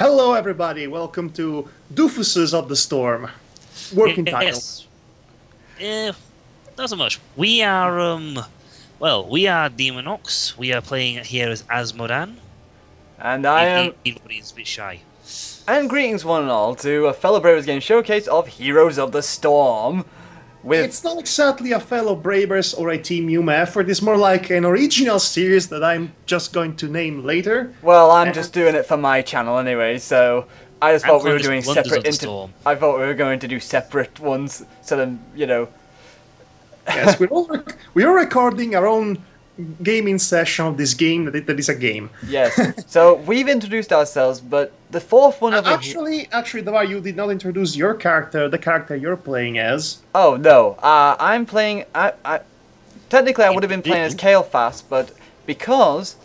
Hello, everybody. Welcome to Doofuses of the Storm. Working title. Yes. Not so much. We are, we are Demonox. We are playing here as Asmodan. And I am. Everybody's a bit shy. And greetings, one and all, to a fellow Bravers game showcase of Heroes of the Storm. It's not exactly a fellow Bravers or a Team Yuma effort. It's more like an original series that I'm just going to name later. Well, I'm just doing it for my channel anyway, so I just thought we were doing separate. I thought we were going to do separate ones, so then Yes, we are recording our own gaming session of this game that is a game. Yes. So we've introduced ourselves, but the fourth one of actually, Davar, you did not introduce your character, the character you're playing as. Oh no, I'm playing. Technically, I would have been playing as Kael'thas, but because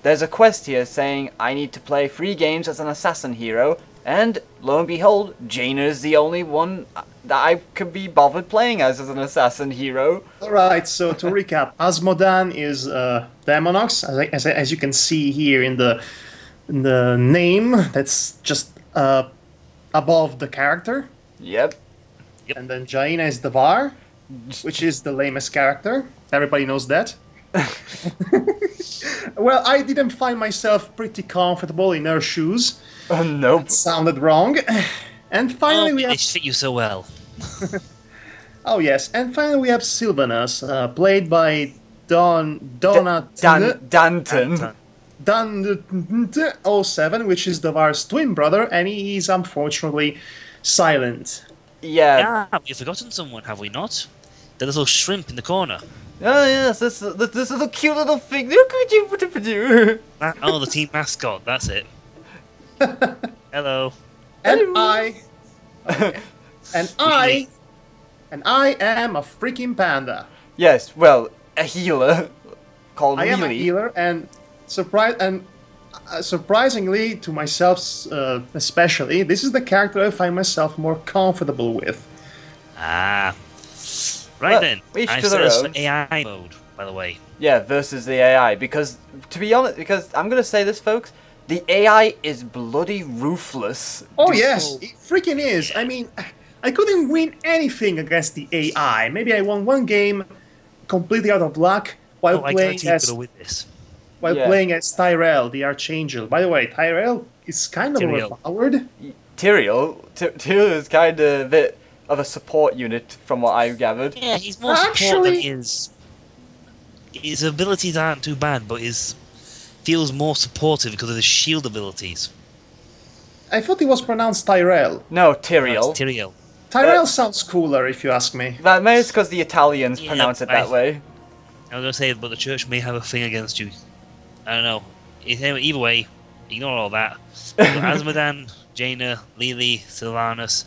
there's a quest here saying I need to play 3 games as an assassin hero, and lo and behold, Jaina's the only one that I could be bothered playing as an assassin hero. Alright, so to recap, Asmodan is Demonox, as you can see here in the name, that's just above the character. Yep. And then Jaina is Davar, which is the lamest character. Everybody knows that. Well, I didn't find myself pretty comfortable in her shoes. Nope. That sounded wrong. And finally we have... They fit you so well. Oh yes, and finally we have Sylvanus, played by Danton. Dan07, which is Davar's twin brother, and he is unfortunately silent. Yeah. We've forgotten someone, have we not? The little shrimp in the corner. Oh yes, this little cute little thing. Look at you, what did you? Oh, the team mascot, that's it. Hello. And I am a freaking panda. Yes, well, a healer called I am a Melee. healer, and surprisingly to myself, especially, this is the character I find myself more comfortable with. Right Well, then. each I to their searched own. for AI mode, by the way. Yeah, versus the AI, because to be honest, because I'm gonna say this, folks, the AI is bloody ruthless. Oh yes, it freaking is. I mean, I couldn't win anything against the AI. Maybe I won one game completely out of luck while playing as Tyrell, the Archangel. By the way, Tyrell is kind of overpowered. Tyrael is kind of a bit of a support unit, from what I've gathered. Yeah, he's more support than his abilities aren't too bad, but feels more supportive because of his shield abilities. I thought it was pronounced Tyrell. No, Tyrael. No, it's Tyrael. Tyrell sounds cooler, if you ask me. That maybe it's because the Italians pronounce it that way. I was going to say, but the church may have a thing against you. I don't know. Either way, ignore all that. Asmodan, Jaina, Lily, Sylvanus,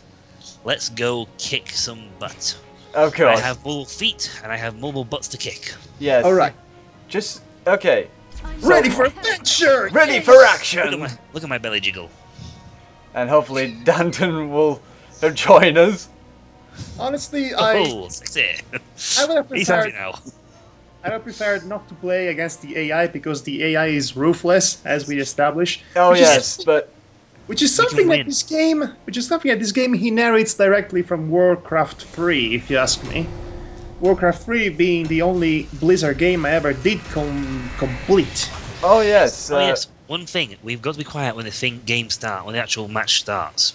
let's go kick some butt. Of course. I have mobile feet, and I have mobile butts to kick. Yes. Alright. Just, okay. Ready for adventure! Ready for action! Look at my belly jiggle. And hopefully Danton will join us. Honestly, Sexy. He's happy now. I would prefer not to play against the AI because the AI is ruthless, as we established. Oh yes, which is something that this game inherits directly from Warcraft 3, if you ask me. Warcraft 3 being the only Blizzard game I ever did complete. Oh yes. Yes. One thing, we've got to be quiet when the when the actual match starts.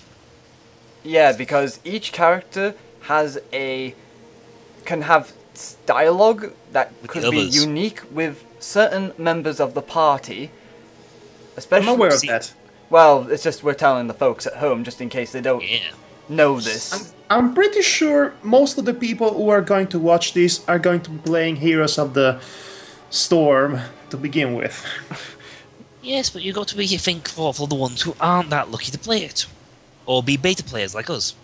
Yeah, because each character can have dialogue that could be unique with certain members of the party. Especially, I'm aware of that. Well, it's just we're telling the folks at home just in case they don't know this. I'm pretty sure most of the people who are going to watch this are going to be playing Heroes of the Storm to begin with. Yes, but you've got to be thankful for the ones who aren't that lucky to play it. Or be beta players like us.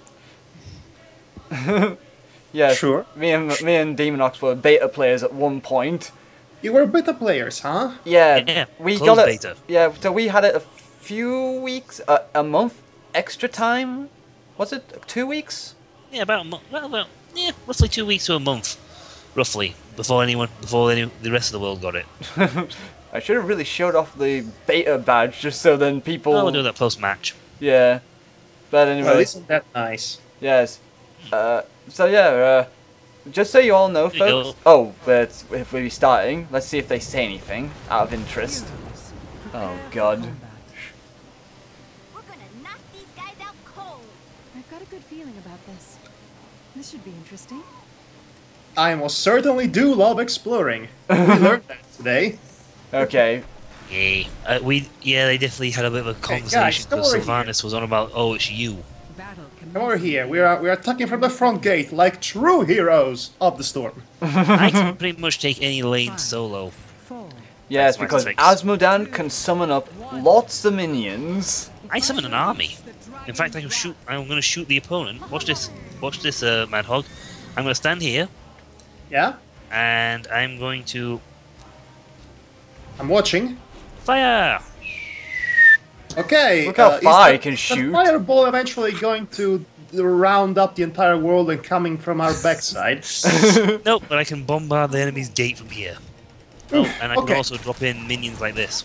Yeah, sure. Me and Demonox were beta players at one point. You were beta players, huh? Yeah, we got it. Beta. Yeah, so we had it a few weeks, a month extra time. Was it 2 weeks? Yeah, about a month. Well, roughly 2 weeks to a month, roughly, before the rest of the world got it. I should have really showed off the beta badge just so then people... Oh, we'll do that post-match. Yeah. But anyway... Well, isn't that nice? Yes. So yeah, just so you all know, folks... Oh, but if we're starting, let's see if they say anything out of interest. Oh, God. We're gonna knock these guys out cold. I've got a good feeling about this. This should be interesting. I most certainly do love exploring. We learned that today. Okay. Yay. They definitely had a bit of a conversation because Sylvanas was on about, oh, it's you. Come over here. We are attacking from the front gate like true heroes of the storm. I can pretty much take any lane solo. Yes, That's my because tricks. Asmodan can summon up lots of minions. I summon an army. In fact, I'm going to shoot the opponent. Watch this, Mad Hog. I'm going to stand here. Yeah? And I'm going to I'm watching. fire. Okay. Look how far he can is shoot. the fireball eventually going to round up the entire world and coming from our backside? Nope, but I can bombard the enemy's gate from here. Oh, and I can okay. also drop in minions like this.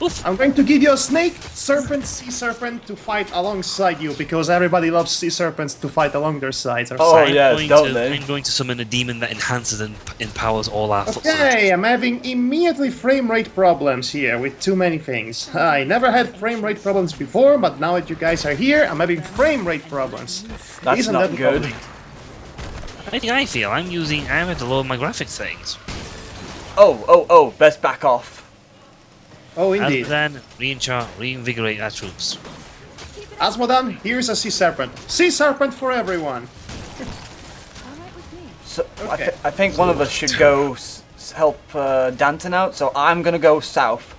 Oof. I'm going to give you a snake, serpent, sea serpent to fight alongside you because everybody loves sea serpents to fight along their sides. Or Oh, sides. yes, don't they? I'm going to summon a demon that enhances and empowers all our foot soldiers. Okay, I'm having immediately frame rate problems here with too many things. I never had frame rate problems before, but now that you guys are here, I'm having frame rate problems. That's Isn't not that good. lovely? I think I feel I'm having to lower my graphics settings. Oh, best back off. Oh, Other indeed. than reinvigorate our troops. Asmodan, here's a sea serpent. Sea serpent for everyone. All right with me. So, Okay. I think one of us should go help Danton out, so I'm gonna go south.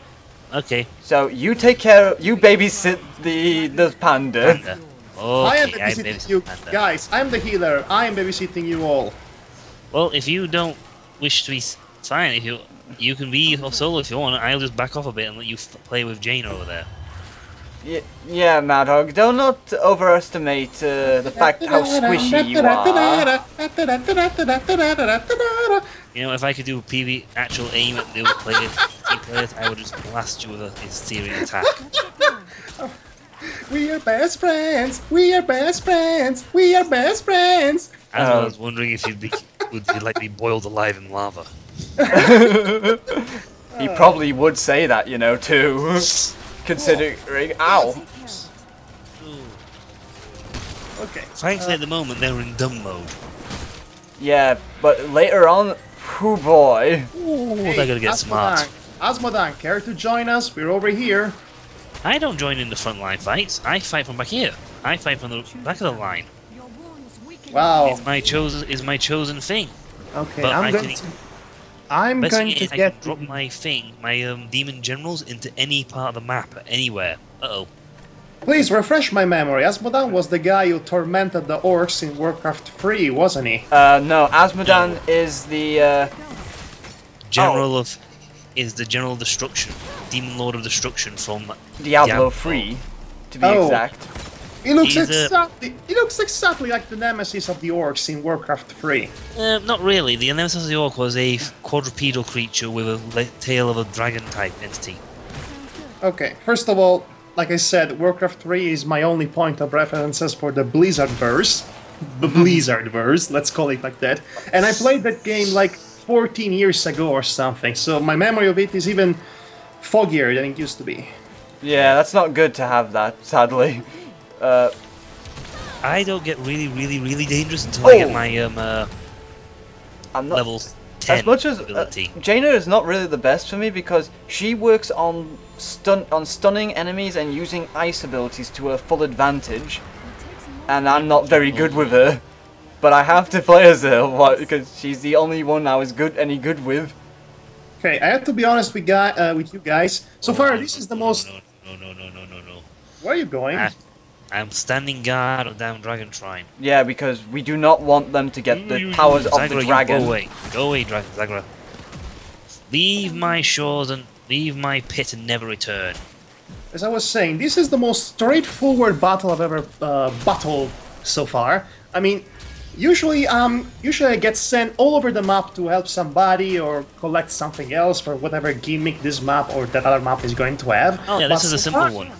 Okay, So you babysit the panda. panda. I am Okay, I'm babysitting you panda. guys. I'm the healer. I am babysitting you all. Well, if you don't wish to be fine, if you can be solo if you want. I'll just back off a bit and let you play with Jane over there. Yeah, Mad Hog, do not overestimate the fact how squishy you are. You know, if I could do actual aim at the other team players, I would just blast you with a Assyrian attack. We are best friends. We are best friends. We are best friends. As I was wondering if would you like to be boiled alive in lava. He probably would say that, you know, too. Considering... Ow! Okay. Thankfully, at the moment, they're in dumb mode. Yeah, but later on... Oh boy. Ooh, they're gonna get smart. Asmodan, care to join us? We're over here. I don't join in the frontline fights. I fight from back here. I fight from the back of the line. Wow. It's my chosen thing. Okay, But I'm I going can- to... I'm Best going thing to is I get... can drop my thing, my demon generals, into any part of the map, anywhere. Uh-oh. Please refresh my memory. Asmodan was the guy who tormented the orcs in Warcraft 3, wasn't he? No, Asmodan is the, General of... is the General of Destruction. Demon Lord of Destruction from... Diablo 3, to be Oh. exact. He looks He's a- exactly like the nemesis of the orcs in Warcraft 3. Not really. The Nemesis of the Orc was a quadrupedal creature with a tail of a dragon-type entity. Okay, first of all, like I said, Warcraft 3 is my only point of references for the Blizzardverse. The Blizzardverse, let's call it like that. And I played that game like 14 years ago or something, so my memory of it is even foggier than it used to be. Yeah, that's not good to have that, sadly. I don't get really dangerous until I get my I'm not... level 10 As much as ability. Jaina is not really the best for me because she works on stunning enemies and using ice abilities to her full advantage, and I'm not very good with her. But I have to play as her because she's the only one I was any good with. Okay, I have to be honest with you guys. So far, this is the most... No. Where are you going? I'm standing guard on damn Dragon Shrine. Yeah, because we do not want them to get the powers of Zagra, the you dragon. Go away, Dragon Zagra. Leave my shores and leave my pit and never return. As I was saying, this is the most straightforward battle I've ever battled so far. I mean, Usually I get sent all over the map to help somebody or collect something else for whatever gimmick this map or that other map is going to have. Oh yeah, But this is a so simple far- one.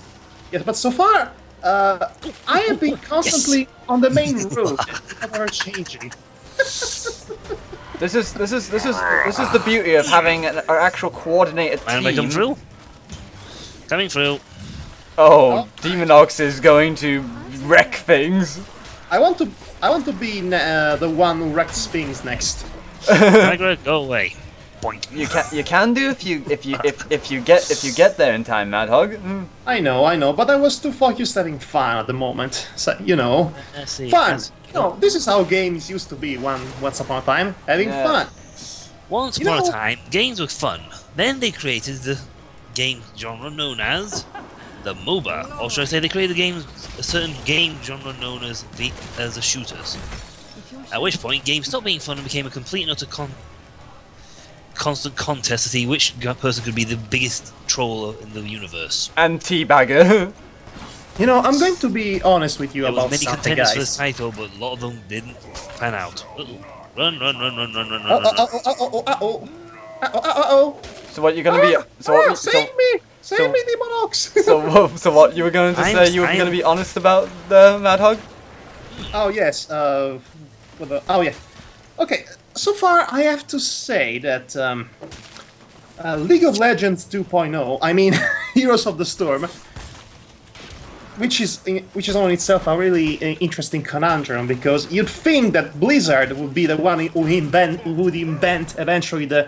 Yes, but so far, I have been constantly on the main route, never changing. This is the beauty of having an actual coordinated And I come team. through. Coming through. Oh, Demonox is going to wreck things. I want to be the one who wrecks things next. Tigra, go away. Point. You can do if you get there in time, Mad Hog. I know, but I was too focused having fun at the moment. So, you know, Let's see. fun. No, this is how games used to be once upon a time, having Yeah. fun. Once You upon know- a time, games were fun. Then they created the game genre known as the MOBA, or should I say, they created a certain game genre known as the shooters. At which point, games stopped being fun and became a complete and utter constant contest to see which person could be the biggest troll in the universe. And Teabagger. You know, I'm going to be honest with you There was about many something, contenders for this guys. title, but a lot of them didn't pan out. Uh-oh. Run, run, run, run, run, run, Oh, run, run. oh. So what you're gonna be? Save me! Save me, Demonox! So what you were going to say? You were going to be honest about the Mad Hog? Oh yes. Oh yeah. Okay. So far, I have to say that League of Legends 2.0. I mean, Heroes of the Storm, which is on itself a really interesting conundrum, because you'd think that Blizzard would be the one who would invent eventually the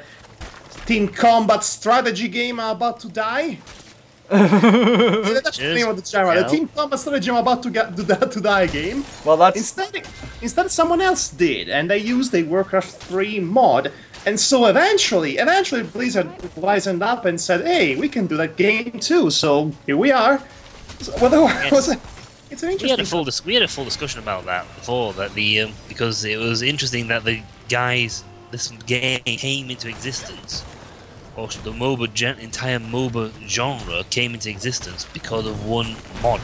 team combat strategy game I'm about to die. That's the name of the genre. The team combat strategy I'm about to die game. Well, that's Instead, someone else did, and they used a Warcraft 3 mod. And so eventually Blizzard wisened up and said, "Hey, we can do that game too." So here we are. So, it's an interesting. We had a full discussion about that before, that because it was interesting that this game came into existence, or the entire MOBA genre came into existence because of one mod.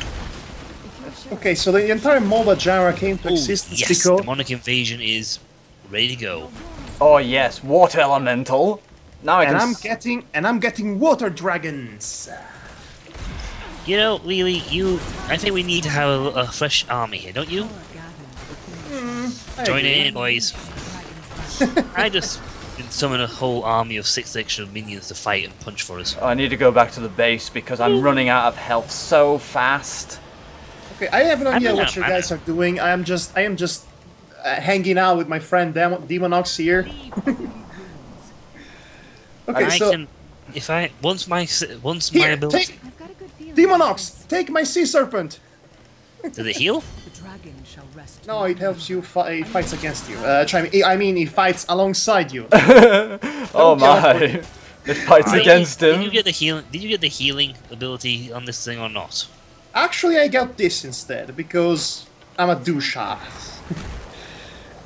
Okay, so the entire MOBA genre came to existence Yes, because Demonic Invasion is ready to go. oh yes, Water Elemental. Now I can. I'm getting water dragons. You know, Lily, I think we need to have a fresh army here, don't you? I Join agree. in, boys. I just summon a whole army of 6 extra minions to fight and punch for us. Oh, I need to go back to the base because I'm running out of health so fast. Okay, I have no idea what you I'm guys are doing. I am just hanging out with my friend Demonox here. Okay, so once my here, ability, I've got a good feeling. Demonox, take my sea serpent. did it heal? The dragon shall rest. No, it helps you. It fights against you. I mean, it fights alongside you. Oh my! It fights against Did him. you get the healing? Did you get the healing ability on this thing or not? Actually, I got this instead because I'm a doucha.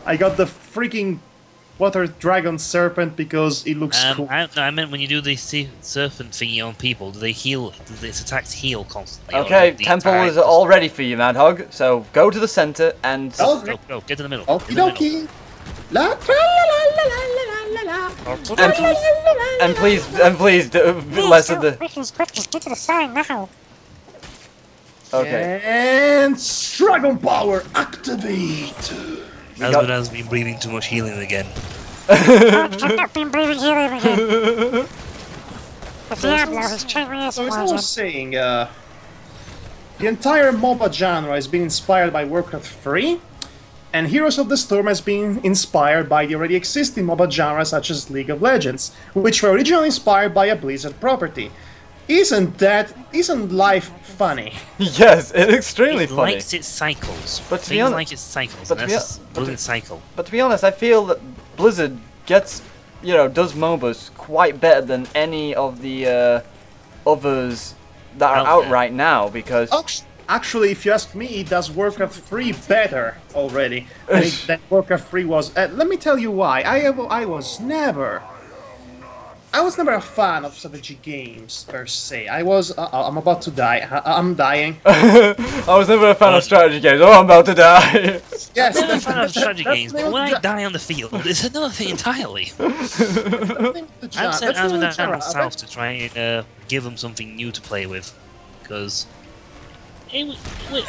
I got the freaking water dragon serpent because it looks cool. I meant when you do the serpent thingy on people, do they heal? Do its attacks heal constantly? Okay, or the temple entire- is all ready for you, Mad Hog. So go to the center and. Oh, Go, get to the middle. okie Get to the middle. dokie. La tra la la la la la la. And please, less of the. Get to the sign now. Okay. And dragon power activate. Husband has been breathing too much healing again. I've not been breathing healing again. The Diablo has trained me as So as I well. was saying, the entire MOBA genre has been inspired by Warcraft 3, and Heroes of the Storm has been inspired by the already existing MOBA genre such as League of Legends, which were originally inspired by a Blizzard property. Isn't life funny? Yes, it's extremely It funny. likes its cycles. But to be Things honest- like its cycles. but And to be that's hon- a brilliant cycle. But to be honest, I feel that Blizzard does MOBAs quite better than any of the others that are Out out there. right now because. Actually, if you ask me, it does Warcraft 3 better already than Warcraft 3 was. Let me tell you why. I was never a fan of strategy games per se. I'm about to die. I'm dying. I was never a fan of strategy games. Oh, I'm about to die. Yes, I'm a fan of strategy games, but when I die on the field, it's another thing entirely. I'm sent Azmodan down south to try and give them something new to play with, because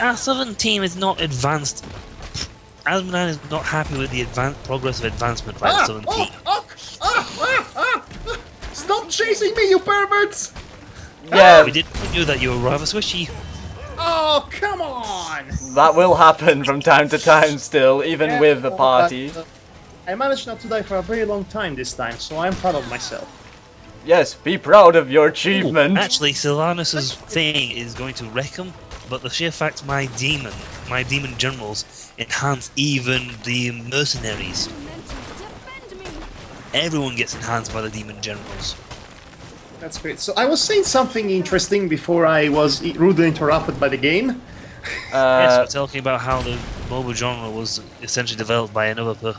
our southern team is not advanced. Azmodan is not happy with the progress of advancement by the southern team. Stop chasing me, you perverts! Yeah, We did knew that you were rather swishy. Oh, come on! that will happen from time to time still, even with the party. I managed not to die for a very long time this time, so I'm proud of myself. Yes, be proud of your achievement. Actually, Sylvanus' thing is going to wreck him, but the sheer fact my demon generals enhance even the mercenaries. Everyone gets enhanced by the demon generals. That's great. So I was saying something interesting before I was rudely interrupted by the game. Yes, we're talking about how the mobile genre was essentially developed by another group,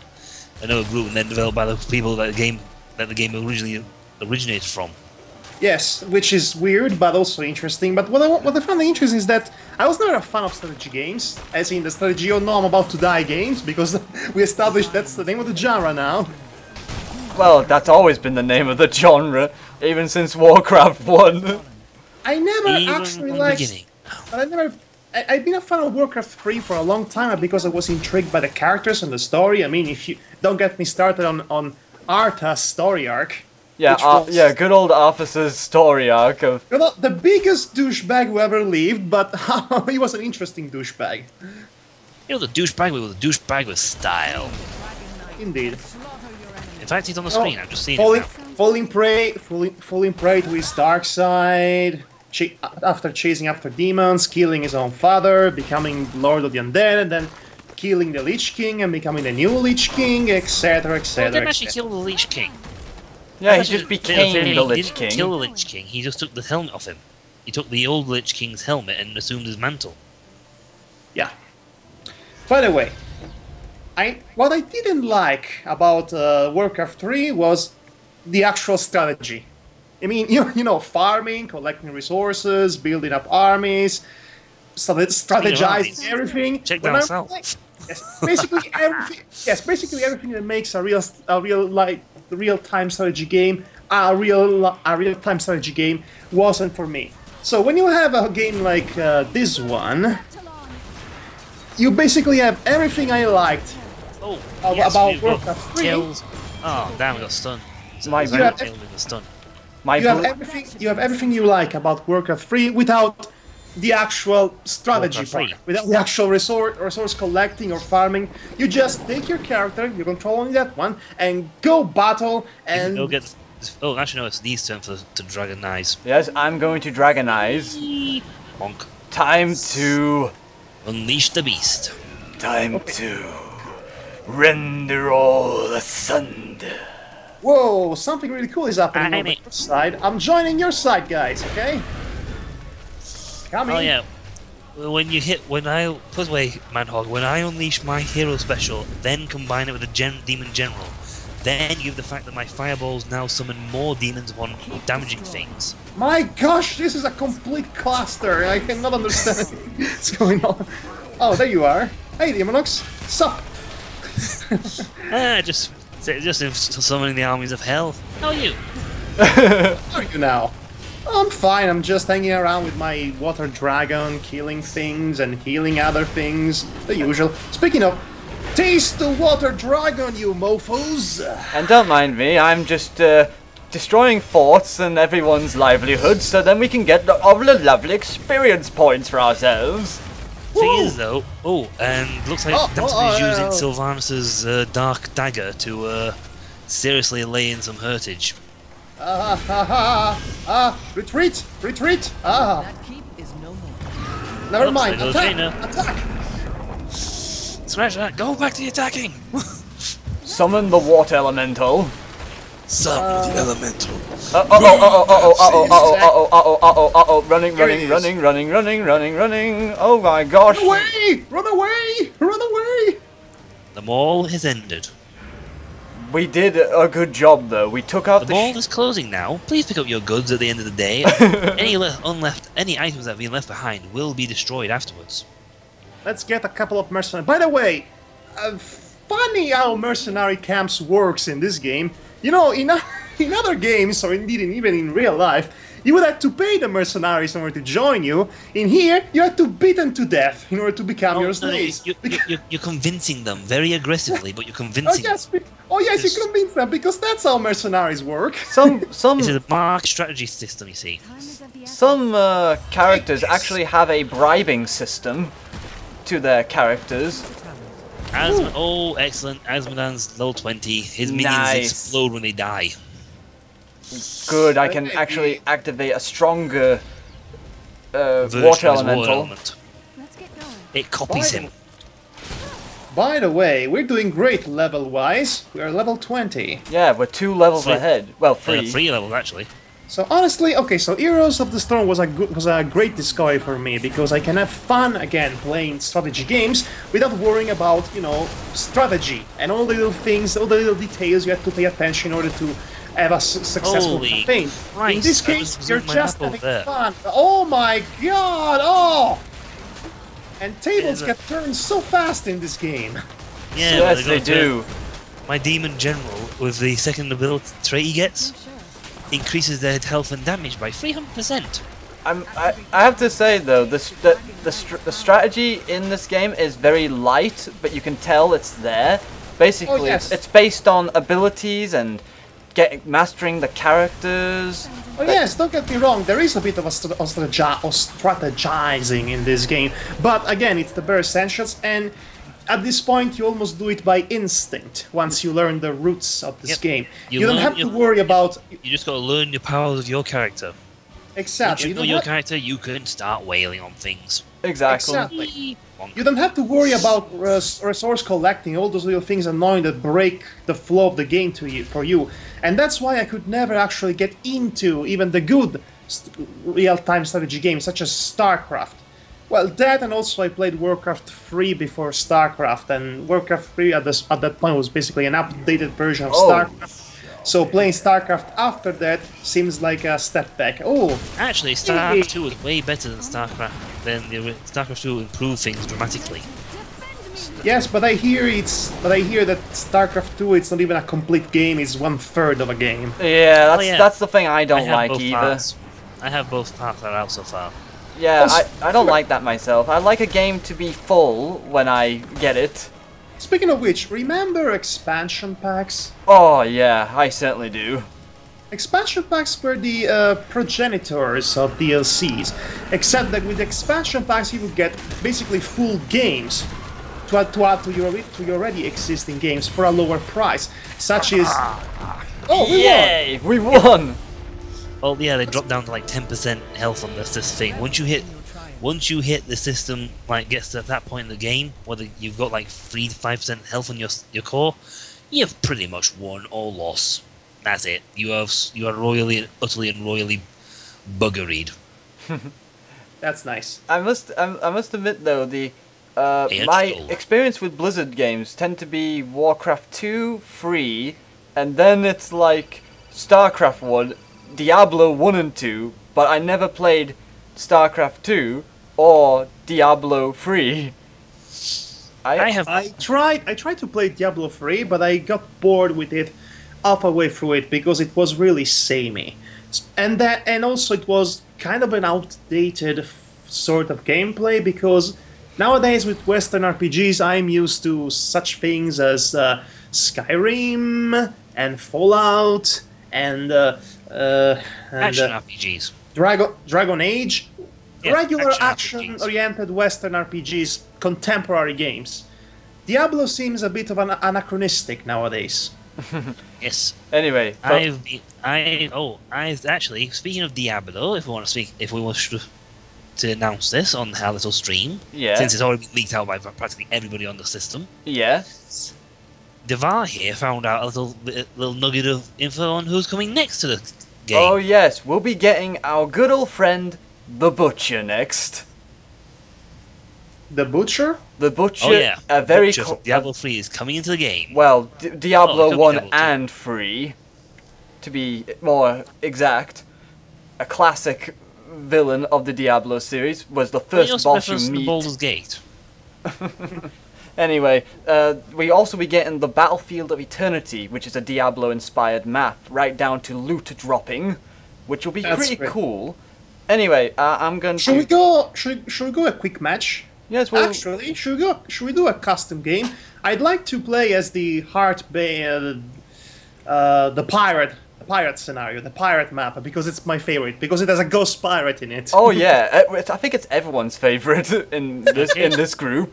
and then developed by the people that the game originally originated from. Yes, which is weird, but also interesting. But what I found interesting is that I was never a fan of strategy games, as in the strategy, oh no, I'm about to die games, because we established that's the name of the genre now. Well, that's always been the name of the genre, even since Warcraft 1. I never Even actually from the liked... beginning. But I've been a fan of Warcraft 3 for a long time because I was intrigued by the characters and the story. I mean, if you don't get me started on Arthas story arc. Yeah, yeah, good old Arthas's story arc of... You're not the biggest douchebag who ever lived, but he was an interesting douchebag. You know, the douchebag was a douchebag with style. Indeed. In fact, he's on the screen. I'm just seeing Falling, it now. falling prey to his dark side, after chasing after demons, killing his own father, becoming Lord of the Undead, and then killing the Lich King and becoming the new Lich King, etc., Well, he etc. didn't actually kill the Lich King. Yeah, he just became the Lich He didn't King. kill the Lich King. He just took the helmet off him. He took the old Lich King's helmet and assumed his mantle. Yeah. By the way, what I didn't like about Warcraft 3 was the actual strategy. I mean, you know, farming, collecting resources, building up armies, strategizing everything. Check When down I'm south. playing- Yes, basically everything. Yes, basically everything that makes a real-time strategy game, a real-time strategy game wasn't for me. So when you have a game like this one, you basically have everything I liked Oh, about we've got Warcraft 3. kills. Oh, damn, we got stunned. So My we bad. killed with the stun. My You have bl- everything. You have everything you like about Warcraft 3 without the actual strategy Warcraft part, 3. without the actual resource collecting or farming. You just take your character, you control only that one, and go battle. And Go get. Oh, actually, no, it's these turn to dragonize. Yes, I'm going to Dragonize. Bonk. Time to... Unleash the beast. Time to... render all asunder. whoa, something really cool is happening on Enemy. your side. I'm joining your side, guys. Okay. Coming. Oh yeah. When I put away Manhog, when I unleash my hero special, then combine it with the demon general, then give the fact that my fireballs now summon more demons upon damaging things. My gosh, this is a complete cluster. I cannot understand what's going on. Oh, there you are. Hey, Demonox. Sup? Just summoning the armies of hell. How are you? How are you now? I'm fine, I'm just hanging around with my water dragon, killing things and healing other things. The usual. Speaking of, taste the water dragon, you mofos! And don't mind me, I'm just destroying forts and everyone's livelihoods so then we can get all the lovely experience points for ourselves. Thing is though, and looks like Danton is using oh. Sylvanus' dark dagger to seriously lay in some hurtage. Retreat! Retreat! That keep is no more. Never Oops, mind, there goes attack! Jaina. Attack! Smash that! Go back to the attacking! Summon the water elemental. Summon the elemental. Running, running. Oh my gosh. Run away! Run away! Run away! The maul has ended. We did a good job though. We took out The the mall is closing now. Please pick up your goods at the end of the day. Any items that have been left behind will be destroyed afterwards. Let's get a couple of mercenaries. By the way, funny how mercenary camps works in this game. You know, in other games, or indeed even in real life, you would have to pay the mercenaries in order to join you. In here, you have to beat them to death in order to become your slaves. You're convincing them very aggressively, but you're convincing them. Yes, you convince them, because that's how mercenaries work. some This is a market strategy system, you see. Time is of the essence. some characters actually have a bribing system to their characters. Oh, excellent. Asmodan's level 20. His minions Nice. explode when they die. Good, I can actually activate a stronger Version water of his elemental. element. Let's get going. It copies him. By the way, we're doing great level-wise. We're level 20. Yeah, we're 2 levels Three. ahead. Well, 3. 3 levels, actually. So honestly, okay, so Heroes of the Storm was a great discovery for me, because I can have fun again playing strategy games without worrying about, you know, strategy and all the little things, all the little details you have to pay attention in order to have a successful Holy campaign. Christ, In this I case, was you're zooming my just map over having there. fun. Oh my god! Oh! And tables There's a- get turned so fast in this game. Yeah, Yes, but they got to- do. My demon general, with the second ability trait he gets, Oh, sure. increases their health and damage by 300%. I have to say though, the strategy in this game is very light, but you can tell it's there. Basically, Oh, yes. it's based on abilities and mastering the characters. Oh yes, don't get me wrong, there is a bit of strategizing in this game, but again, it's the bare essentials, and at this point you almost do it by instinct once you learn the roots of this Yep. game. You You don't learn have to your- worry about... You just gotta learn the powers of your character. Once Exactly. you know your character, you can start wailing on things. Exactly. Exactly. You don't have to worry about resource collecting, all those little things annoying that break the flow of the game for you. And that's why I could never actually get into even the good real-time strategy games, such as StarCraft. Well, that, and also I played Warcraft 3 before StarCraft, and Warcraft 3 at that point was basically an updated version of Oh. StarCraft. So playing StarCraft after that seems like a step back. Oh, Actually, StarCraft 2 is way better than StarCraft. StarCraft 2 improved things dramatically. yes, but I hear that StarCraft 2 it's not even a complete game; it's 1/3 of a game. Yeah, that's yeah. that's the thing I I don't have like both either. parts. I have both parts that are out so far. Yeah, Also- I don't like that myself. I like a game to be full when I get it. Speaking of which, remember expansion packs? Oh yeah, I certainly do. Expansion packs were the progenitors of DLCs, except that with expansion packs you would get basically full games to add to your already existing games for a lower price, such as... Oh, we won! Yay, we won! Well, yeah, they drop down to like 10% health on this thing. Once you hit the system, like gets to that point in the game, whether you've got like 3 to 5% health on your core, you've pretty much won or lost. That's it. You are royally, utterly, and royally buggeried. That's nice. I must admit though, the Yeah, my still. experience with Blizzard games tend to be Warcraft 2, 3, and then it's like StarCraft 1, Diablo 1 and 2, but I never played StarCraft 2 or Diablo 3. I tried to play Diablo 3, but I got bored with it halfway through it because it was really samey. And also it was kind of an outdated sort of gameplay, because nowadays with Western RPGs I'm used to such things as Skyrim and Fallout and action RPGs. Dragon Age, Yeah, regular action RPGs. action-oriented Western RPGs, contemporary games. Diablo seems a bit of an anachronistic nowadays. Yes. Anyway, I actually, speaking of Diablo, if we wish to announce this on our little stream, Yeah. since it's already been leaked out by practically everybody on the system, yeah. Devar here found out a little nugget of info on who's coming next to the game. Oh yes, we'll be getting our good old friend the Butcher next. The Butcher? The Butcher, Oh yeah, a very Butcher from Diablo 3 is coming into the game. well, Diablo Oh, it could be 1 Diablo 2. and 3, to be more exact. A classic villain of the Diablo series was the He first also boss you referenced the meet. Baldur's Gate. Anyway, we also be getting the Battlefield of Eternity, which is a Diablo-inspired map, right down to loot dropping, which will be That's pretty great. cool. Anyway, I'm going Should to... we go? Should we go a quick match? Yes, well... Actually, should we do a custom game? I'd like to play as the the pirate scenario, the pirate map, because it's my favorite, because it has a ghost pirate in it. Oh yeah, I think it's everyone's favorite in this group.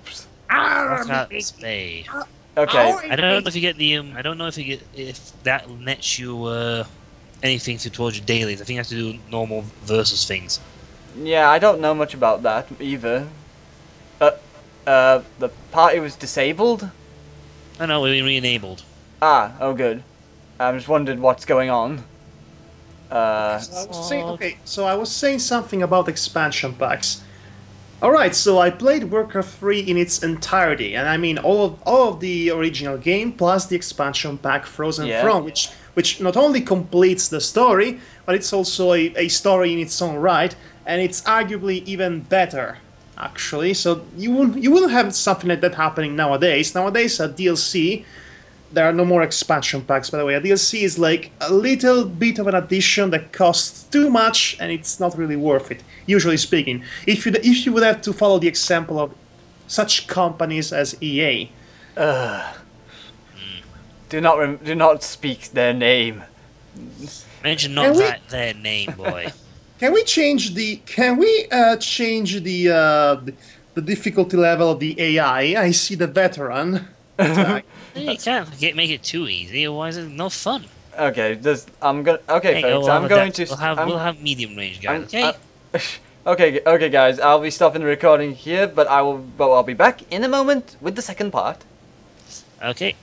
Let's play. Okay, I don't know if you get the I don't know if you get if that nets you anything towards your dailies. I think you have to do normal versus things. yeah, I don't know much about that either. The party was disabled? I know we've been re-enabled. Ah, oh good. I just wondered what's going on. So I was saying, okay, so I was saying something about expansion packs. Alright, so I played Warcraft 3 in its entirety, and I mean all of the original game plus the expansion pack Frozen Yeah. Throne, which not only completes the story, but it's also a story in its own right, and it's arguably even better, actually. So you wouldn't have something like that happening nowadays. Nowadays, a DLC, there are no more expansion packs, by the way. A DLC is like a little bit of an addition that costs too much, and it's not really worth it, usually speaking. If you would have to follow the example of such companies as EA. Do not speak their name. Mention Can not we- that their name, boy. Can we change the difficulty level of the AI? I see the veteran. You can't make it too easy, otherwise it's no fun. Okay, okay, Hey, folks, we'll I'm have going that- to. We'll have medium range guys. I'm- Okay. okay, guys, I'll be stopping the recording here, but I'll be back in a moment with the second part. Okay.